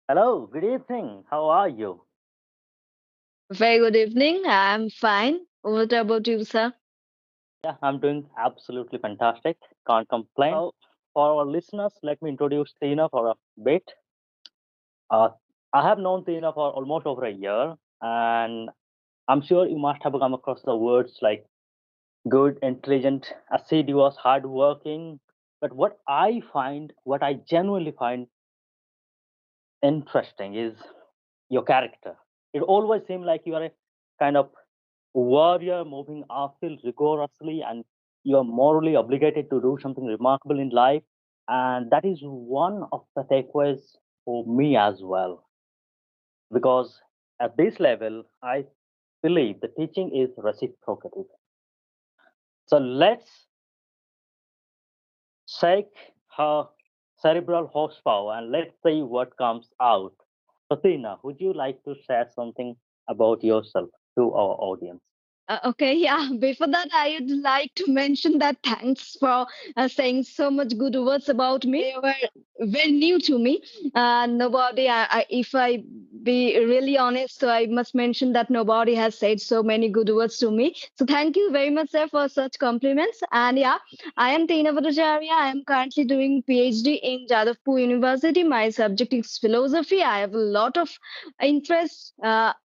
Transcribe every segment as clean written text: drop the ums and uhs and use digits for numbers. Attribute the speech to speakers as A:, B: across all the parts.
A: Hello, good evening. How are you?
B: Very good evening. I'm fine. What about you, sir?
A: Yeah, I'm doing absolutely fantastic. Can't complain. So, for our listeners, let me introduce Teerna for a bit. Uh, I have known Teerna for almost over a year, and I'm sure you must have come across the words like good, intelligent, assiduous, hardworking. But what I genuinely find interesting is your character. It always seems like you are a kind of warrior moving uphill rigorously, and you are morally obligated to do something remarkable in life. And that is one of the takeaways for me as well. Because at this level, I believe the teaching is reciprocative. So let's shake her cerebral horsepower and let's see what comes out. So, Tina, would you like to share something about yourself to our audience?
B: Okay, yeah. Before that, I would like to mention that thanks for saying so much good words about me. They were very new to me. Nobody, if I be really honest, so I must mention that nobody has said so many good words to me. So thank you very much, sir, for such compliments. And yeah, I am Teena Bhattacharya. I am currently doing PhD in Jadavpur University. My subject is philosophy. I have a lot of interests,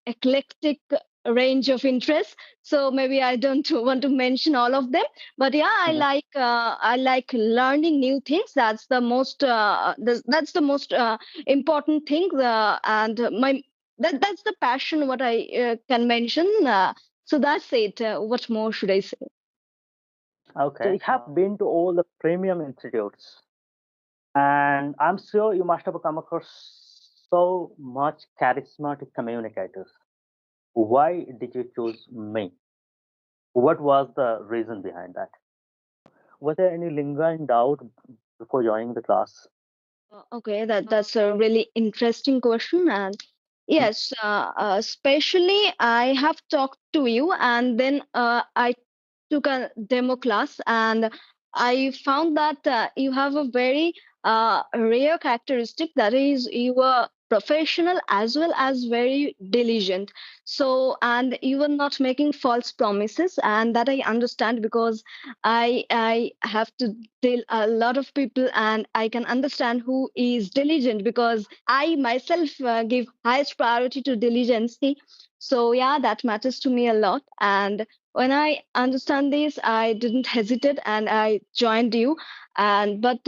B: eclectic range of interests, so maybe I don't want to mention all of them, but yeah,
A: Mhm.
B: I like learning new things. That's the most important thing, and my that's the passion what I can mention. So that's it. What more should I say?
A: So you have been to all the premium institutes, and I'm sure you must have come across so much charismatic communicators. Why did you choose me? What was the reason behind that? Was there any lingering doubt before joining the class?
B: Okay, that's a really interesting question, and yes, especially I have talked to you, and then I took a demo class, and I found that you have a very rare characteristic, that is you are professional as well as very diligent. So, and you are not making false promises, and that I understand because I have to deal a lot of people, and I can understand who is diligent because I myself give highest priority to diligence. So yeah, that matters to me a lot. And when I understand this, I didn't hesitate and I joined you. And but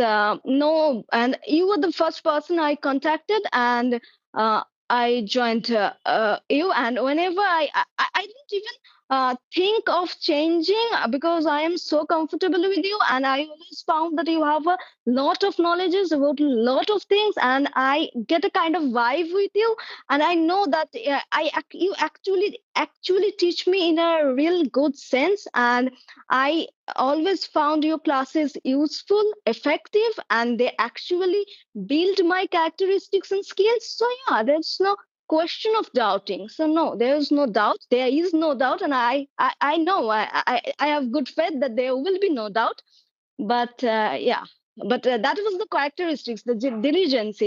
B: no, and you were the first person I contacted, and I joined you. And whenever I didn't even think of changing, because I am so comfortable with you, and I always found that you have a lot of knowledges about a lot of things, and I get a kind of vibe with you, and I know that you actually teach me in a real good sense, and I always found your classes useful, effective, and they actually build my characteristics and skills. So yeah, there's no question of doubting. So no, there is no doubt. There is no doubt, and I know I have good faith that there will be no doubt. But yeah, but that was the characteristics, the diligence,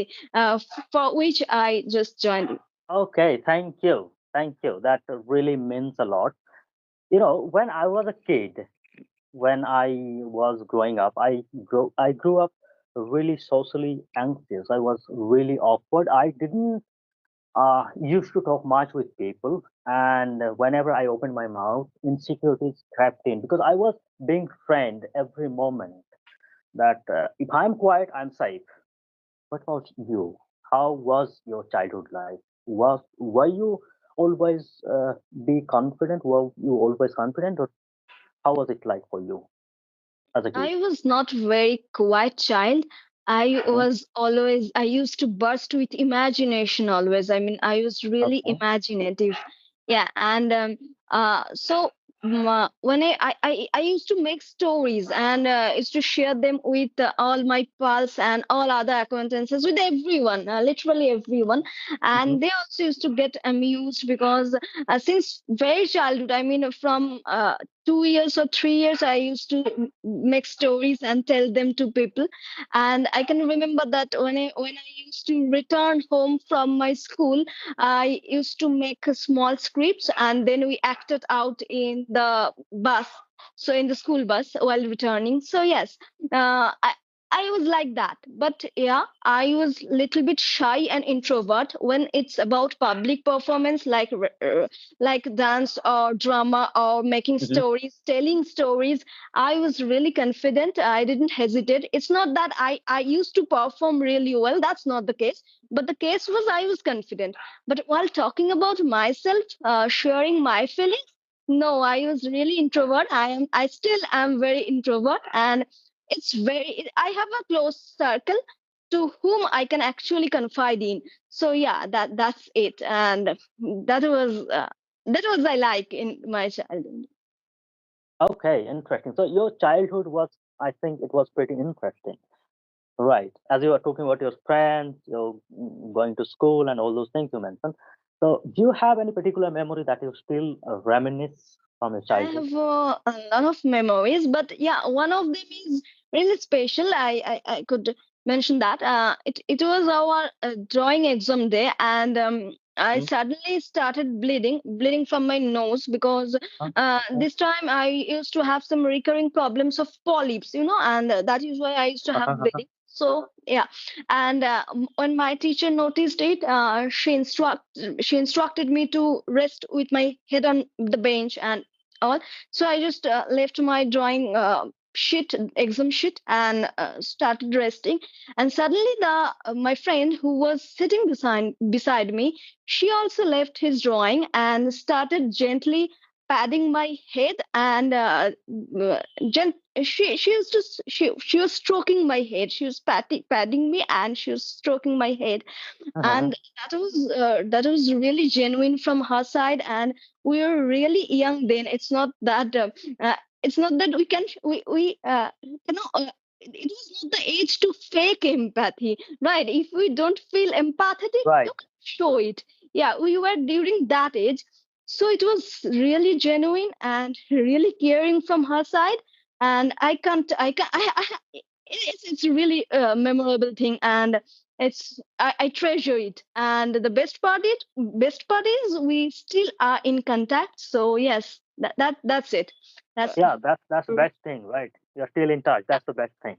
B: for which I just joined.
A: Okay, thank you. Thank you. That really means a lot. You know, when I was a kid, when I was growing up, I grew up really socially anxious. I was really awkward. I didn't used to talk much with people, and whenever I opened my mouth, insecurities crept in because I was being trained every moment that if I'm quiet, I'm safe. What about you? How was your childhood life? Were you always be confident? Were you always confident, or how was it like for you as a kid?
B: I was not very quiet child. I
A: Mhm.
B: was always, I used to burst with imagination always. I mean, I was really
A: Okay.
B: imaginative. Yeah. And so when I used to make stories, and used to share them with all my pals and all other acquaintances, with everyone, literally everyone.
A: Hmm.
B: And they also used to get amused because since very childhood, I mean, from 2 years or 3 years, I used to make stories and tell them to people. And I can remember that when I used to return home from my school, I used to make a small scripts, and then we acted out in the bus. So in the school bus while returning. So yes, I was like that. But yeah, I was little bit shy and introvert when it's about public performance, like dance or drama or making
A: Hmm.
B: stories, telling stories. I was really confident. I didn't hesitate. It's not that I used to perform really well. That's not the case. But the case was I was confident. But while talking about myself, sharing my feelings, no, I was really introvert. I still am very introvert, and I have a close circle to whom I can actually confide in. So yeah, that's it. And that was uh, that was I like in my childhood.
A: Okay, interesting. So your childhood was, I think it was pretty interesting. Right. As you were talking about your friends, you're going to school and all those things you mentioned. So do you have any particular memory that you still reminisce from your
B: I
A: childhood?
B: have a lot of memories, but yeah, one of them is really special. I could mention that. It was our drawing exam day, and I
A: Hmm?
B: suddenly started bleeding from my nose because
A: Huh? Okay.
B: this time I used to have some recurring problems of polyps, and that is why I used to have bleeding. So yeah, and when my teacher noticed it, she instructed me to rest with my head on the bench and all. So I just left my drawing sheet, exam sheet, and started resting. And suddenly, my friend who was sitting beside me, she also left his drawing and started gently patting my head and gent- she used to she was stroking my head. She was patting me, and she was stroking my head. And that was really genuine from her side. And we were really young then. It's not that we can we it was not the age to fake empathy, right? If we don't feel empathetic,
A: Right.
B: you can show it. Yeah, we were during that age. So it was really genuine and really caring from her side. And I can't I it's a really memorable thing. And I treasure it. And the best part is we still are in contact. So yes, that's it. That's
A: Yeah, that's the best thing, right? You're still in touch. That's the best thing.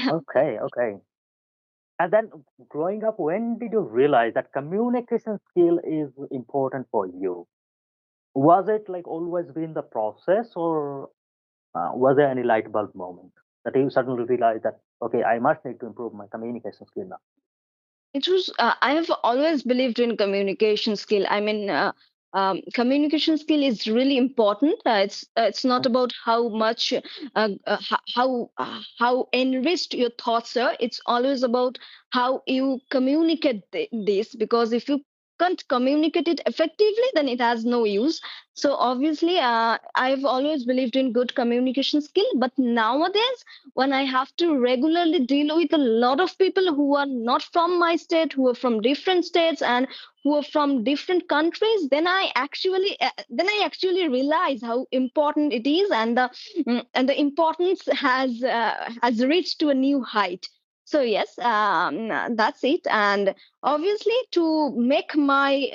A: Okay, okay. And then growing up, when did you realize that communication skill is important for you? Was it like always been the process, or was there any light bulb moment that you suddenly realized that, okay, I must need to improve my communication skill now?
B: It was. I have always believed in communication skill. I mean, communication skill is really important. It's not about how much, how enriched your thoughts are. It's always about how you communicate this. Because if you can't communicate it effectively, then it has no use. So obviously, I've always believed in good communication skill. But nowadays, when I have to regularly deal with a lot of people who are not from my state, who are from different states, and who are from different countries, then I actually realize how important it is. And the importance has reached to a new height. So yes, that's it. And obviously, to make my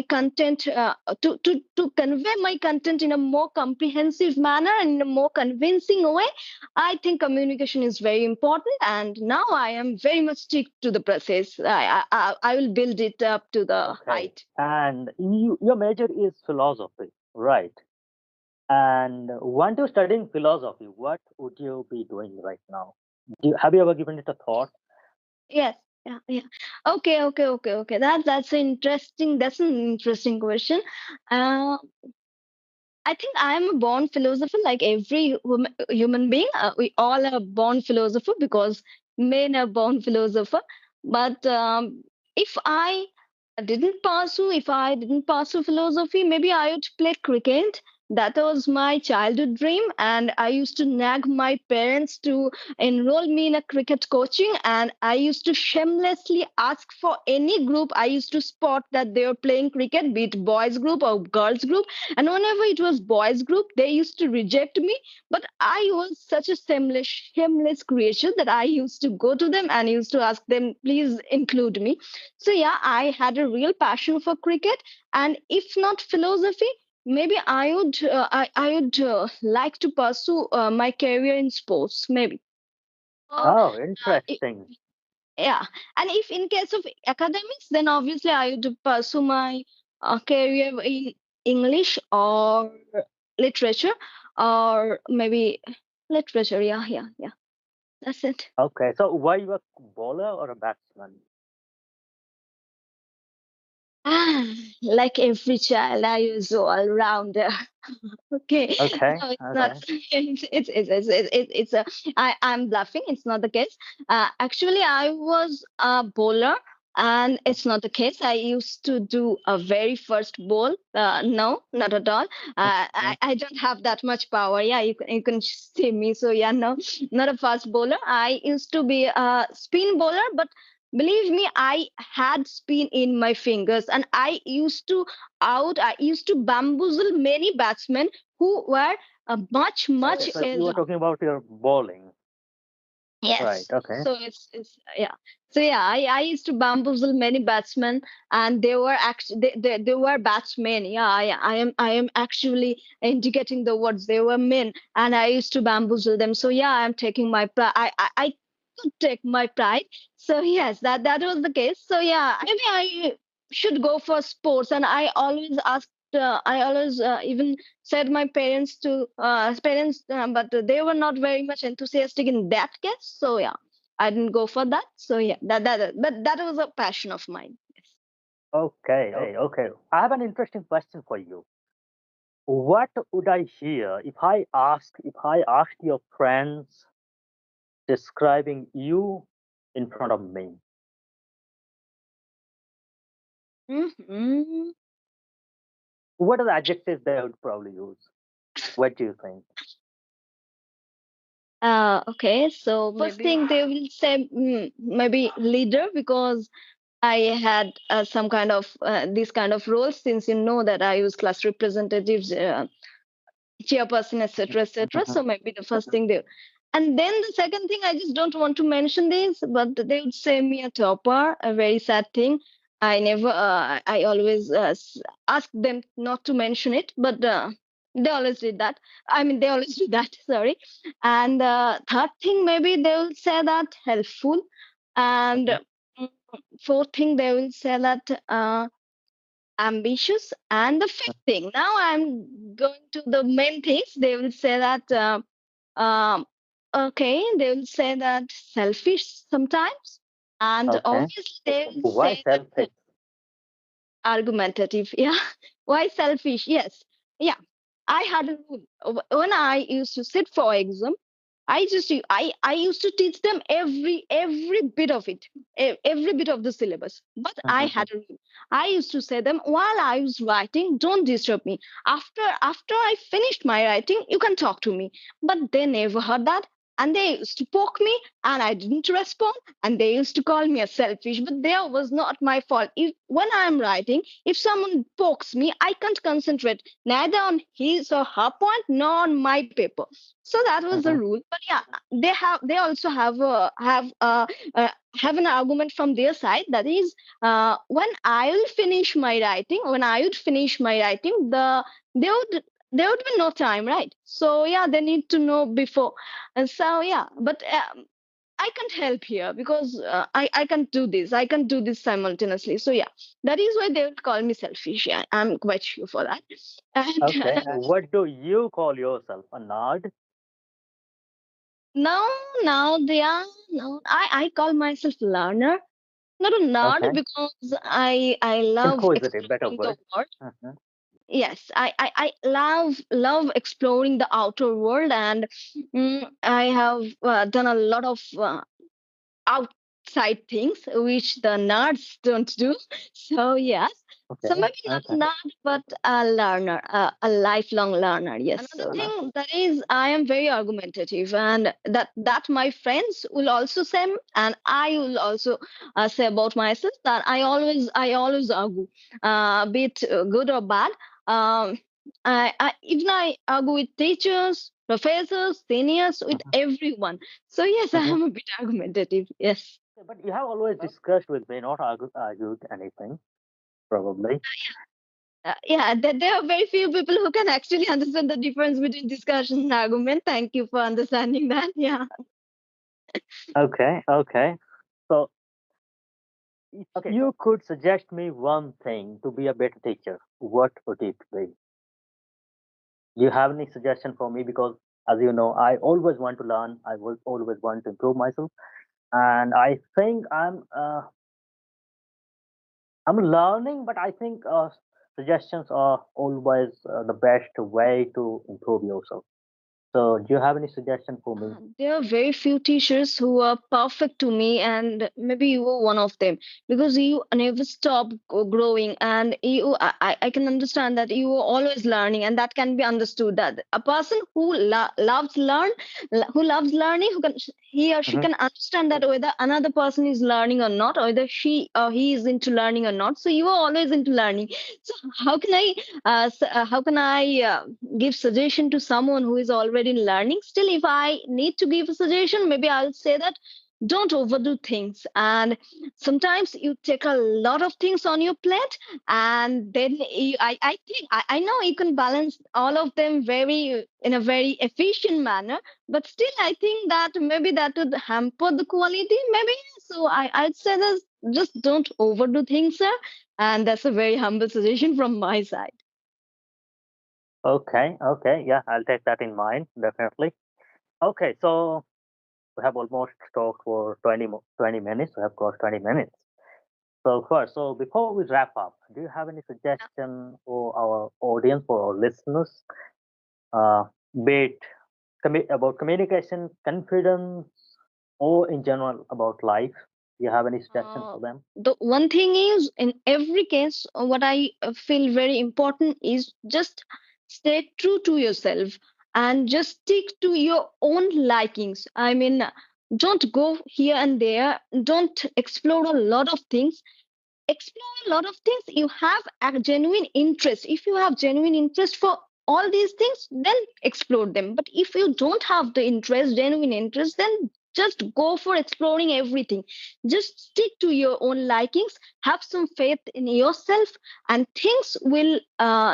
B: content to convey my content in a more comprehensive manner and in a more convincing way, I think communication is very important. And now I am very much stick to the process. I will build it up to the
A: Okay.
B: height.
A: And your major is philosophy, right? And once you're studying philosophy, what would you be doing right now? Have you ever given it a thought?
B: Yes. Yeah, yeah. Okay. That's an interesting question. Uh, I think I am a born philosopher, like every human being. We all are born philosopher because men are born philosopher. But if I didn't pursue philosophy, maybe I would play cricket. That was my childhood dream, and I used to nag my parents to enroll me in a cricket coaching. And I used to shamelessly ask for any group I used to spot that they were playing cricket, be it boys group or girls group. And whenever it was boys group, they used to reject me. But I was such a shameless creature that I used to go to them and used to ask them, please include me. So yeah, I had a real passion for cricket. And if not philosophy, maybe I would like to pursue my career in sports, maybe. Or
A: Oh,
B: I
A: interesting.
B: yeah, and if in case of academics, then obviously I would pursue my career in English or literature, or maybe literature. Yeah, yeah, yeah. That's it.
A: Okay, so were you a bowler or a batsman?
B: Ah, like every child, I was all rounder. Okay,
A: Okay,
B: no, it's not.
A: okay.
B: It's a. I'm bluffing. It's not the case. Actually, I was a bowler, and it's not the case. I used to do a very first ball. No, not at all.
A: Mhm.
B: I don't have that much power. Yeah, you can see me. So yeah, no, not a fast bowler. I used to be a spin bowler, but believe me, I had spin in my fingers, and I used to bamboozle many batsmen who were much
A: Okay, so you were
B: elder.
A: talking about your bowling. Right,
B: Yes.
A: okay.
B: So it's yeah. So yeah, I used to bamboozle many batsmen, and they were actually they were batsmen. Yeah, I am actually indicating the words. They were men, and I used to bamboozle them. So yeah, I'm taking my pride. I could take my pride. So yes, that was the case. So yeah, maybe I should go for sports, and I always asked. I always even said my parents, but they were not very much enthusiastic in that case. So yeah, I didn't go for that. So yeah, but that was a passion of mine. Yes.
A: Okay, okay. I have an interesting question for you. What would I hear if I asked your friends describing you in front of me?
B: Hmm.
A: What are the adjectives they would probably use? What do you think?
B: Okay, so first thing they will say, maybe leader, because I had some kind of this kind of role, since you know that I use class representatives, chairperson, etc., etc.
A: Mhm.
B: So maybe the first thing they, and then the second thing, I just don't want to mention this, but they would say me a topper, a very sad thing. I never, I always ask them not to mention it, but they always did that. I mean, they always do that. Sorry. And third thing, maybe they will say that helpful, and
A: Mhm.
B: mm, fourth thing, they will say that. Ambitious. And the fifth thing, now I'm going to the main things. They will say that um, okay, they will say that selfish sometimes, and
A: Okay.
B: obviously they will
A: Why
B: say that
A: selfish?
B: argumentative. Yeah. Why selfish? Yes. Yeah. I had a rule. When I used to sit for exam, I used to teach them every bit of it, every bit of the syllabus. But I
A: Mhm.
B: had a rule. I used to say them, while I was writing, don't disturb me. After I finished my writing, you can talk to me. But they never heard that, and they used to poke me, and I didn't respond, and they used to call me a selfish. But there was not my fault. If when I am writing, if someone pokes me, I can't concentrate neither on his or her point nor on my paper. So that was the
A: Mhm.
B: rule. But yeah, they also have an argument from their side, that is, when I would finish my writing, they would there would be no time, right? So yeah, they need to know before. And so yeah, but I can't help here, because I can't do this. I can't do this simultaneously. So yeah, that is why they would call me selfish. Yeah, I'm quite sure for that. And
A: Okay. What do you call yourself? A nerd?
B: now, now they are now. I call myself learner, not a nerd,
A: Okay.
B: because I love
A: Inquisitive, better
B: exploring the
A: word.
B: world.
A: Mhm.
B: Yes, I love exploring the outer world, and I have done a lot of outside things which the nerds don't do. So yes. So
A: Okay.
B: maybe
A: Okay.
B: not, but a learner, a lifelong learner. Yes.
A: Fair
B: Another
A: enough.
B: thing that is, I am very argumentative, and that my friends will also say, and I will also say about myself that I always argue, be it good or bad. Um, even I argue with teachers, professors, seniors, with
A: Mhm,
B: everyone. So yes, I
A: mhm.
B: am a bit argumentative. Yes.
A: Yeah, but you have always discussed with me, not argued anything, probably.
B: Yeah, there are very few people who can actually understand the difference between discussion and argument. Thank you for understanding that. Yeah.
A: Okay. Okay. So, if you could suggest me one thing to be a better teacher, what would it be? Do you have any suggestion for me? Because, as you know, I always want to learn. I will always want to improve myself, and I think I'm learning, but I think suggestions are always the best way to improve yourself. So, do you have any suggestion for me?
B: There are very few teachers who are perfect to me, and maybe you were one of them because you never stop growing, and I can understand that you are always learning, and that can be understood. That a person who who loves learning, who can he or she
A: Hmm.
B: can understand that whether another person is learning or not, or whether she or he is into learning or not. So you are always into learning. So how can I give suggestion to someone who is already learning? Still, if I need to give a suggestion, maybe I'll say that don't overdo things, and sometimes you take a lot of things on your plate, and then I think I know you can balance all of them very in a very efficient manner, but still I think that maybe that would hamper the quality, maybe. So I'd say that just don't overdo things, sir, and that's a very humble suggestion from my side.
A: Okay, okay, yeah, I'll take that in mind, definitely. Okay, so we have almost talked for 20 minutes. We have crossed 20 minutes. So first, so before we wrap up, do you have any suggestion for our audience, for our listeners, uh, be it about communication, confidence, or in general about life? Do you have any suggestion
B: Uh,
A: for them?
B: the one thing is, in every case, what I feel very important is just stay true to yourself and just stick to your own likings. I mean, don't go here and there, don't explore a lot of things, explore a lot of things. You have a genuine interest. If you have genuine interest for all these things, then explore them. But if you don't have the interest, genuine interest, then just go for exploring everything. Just stick to your own likings, have some faith in yourself, and things will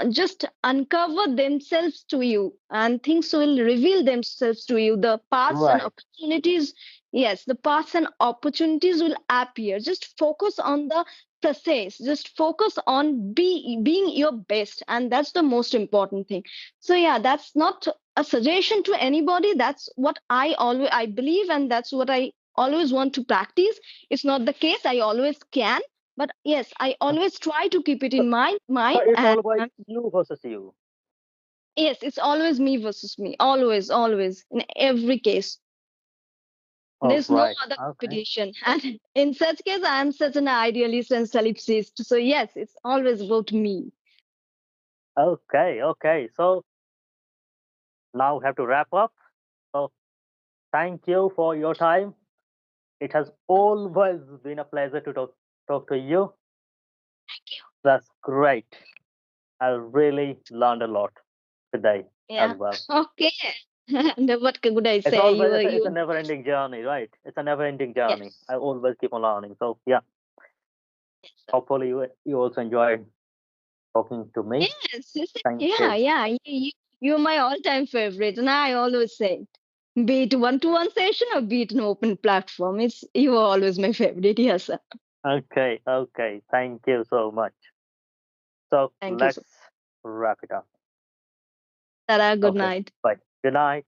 B: just uncover themselves to you, and things will reveal themselves to you. The paths and
A: Right.
B: opportunities, yes, the paths and opportunities will appear. Just focus on the process, just focus on being your best, and that's the most important thing. So yeah, that's not a suggestion to anybody, that's what I believe, and that's what I always want to practice. It's not the case I always can, but yes, I always try to keep it
A: So,
B: in my
A: so
B: mind.
A: it's
B: And
A: always you versus you.
B: yes, it's always me versus me, always in every case.
A: All
B: There's no
A: right.
B: other
A: Okay.
B: competition. And in such case, I am such an idealist and solipsist. So yes, it's always about me.
A: Okay. Okay. So now we have to wrap up. So thank you for your time. It has always been a pleasure to talk to you. That's great. I really learned a lot today as
B: Yeah.
A: well.
B: Okay. And what could I
A: It's
B: say?
A: always it's a
B: You.
A: never ending journey, right? It's a never ending journey.
B: Yes.
A: I always keep on learning. So yeah,
B: Yes.
A: hopefully you also enjoyed talking to me.
B: Yes.
A: Thank
B: Yeah.
A: you.
B: Yeah. You're my all-time favorite, and I always say it. Be it one-to-one session or be it an open platform, it's you are always my favorite. Yes, sir.
A: Okay, okay. Thank you so much. So
B: Thank you so.
A: let's wrap it up.
B: Tara. Good
A: Okay.
B: night.
A: Bye. Good night.